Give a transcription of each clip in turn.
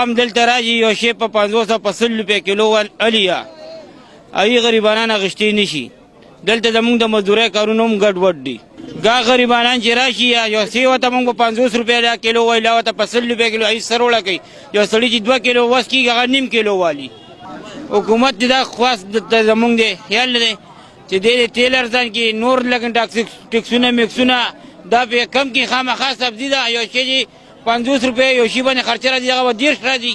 عوام دلته راځي یو شی په 500 په 100 روپۍ کیلو الیا ای غریبانان غشتي نشي دلته زمونږ د مزدورۍ کارونه هم ګډوډ دي دا غریبانان چې راشي یو سی ورته موږ په 50 روپۍ کیلو وایي ورته په 100 روپۍ کیلو ای سر وړه کوي یو سړي چې 2 کیلو وس کېږي هغه نیم کیلو والي حکومت دا خواست زمونږ دی خیال دی چې دې تیل ارزان کې نور لګن ټکسونه میکسونه دا به کم کې خامخا سبزي ده یو شی 50 روپۍ یو شی باندې خرچه راځي هغه به 10 راځي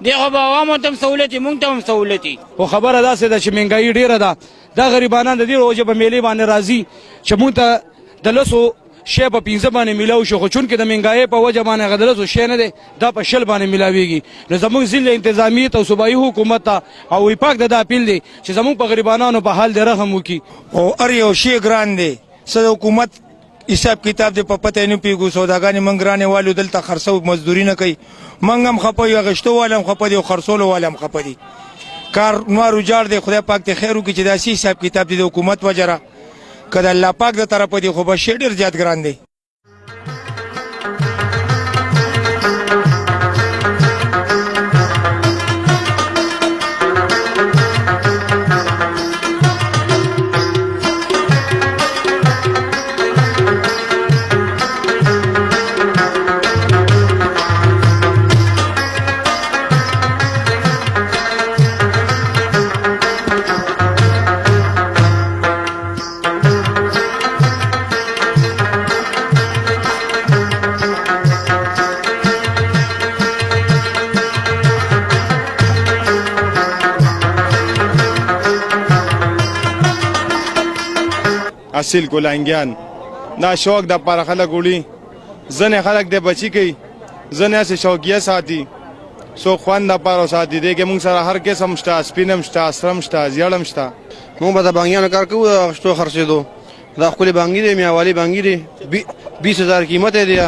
دی خو به عوامو ته هم سهولت وي موږ ته هم سهولت وي خو خبره داسې ده چې مهنګایي ډېره ده دا غریبانان د دې وجې په میلې باندې راځي چې موږ ته د لسو شی په 15 باندې میلاو شو خو چونکې د مهنګایۍ په وجه باندې هغه د لسو شی نه دی دا په 60 باندې میلاویږي نو زموږ ضلع انتظامیت او صوبایي حکومت ته او وفاق د دا اپیل دی چې زموږ په غریبانانو په حال د رحم وکړي او هر یو شی ګران دی څه د حکومت حساب کتاب دی په پته نه پیګو سوداګانې موږ ګرانې والو دلته خرڅو مزدوري نه کوي موږ هم خپه یو غشتو والم خپه دی او خرڅولو والم خپه دی کار نور جوړ دی خدای پاک ته خیر وکړي چې داسې حساب کتاب دی د حکومت وجره که د الله پاک د طرفه دی خو به شی ډېر زیات ګران دی اصل ګلانګیان دا شوق د پر خلک وړي ځنې خلک د بچی کوي ځنې سه شوقیه ساتي سو خوان د پر ساتي دي کې موږ سره هر قسم شته سپینم شته سرم شته زیړم شته موږ به د بانګیانو کار کوو شتو خرڅېدو دا خپل بانګي دی میاوالی بانګي دی 20000 قیمت دی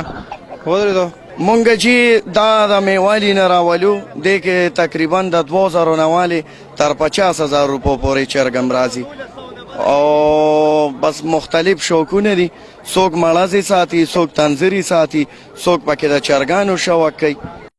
ودرېدو مونږ چې دا د میوالي نه راولو د کې تقریبا د 2000 نه والی تر 50000 روپو پورې چرګم راځي او بس مختلف شوقونه دي څوک مړازي ساتي څوک تنظري ساتي څوک پکې د چرګانو شوق کوي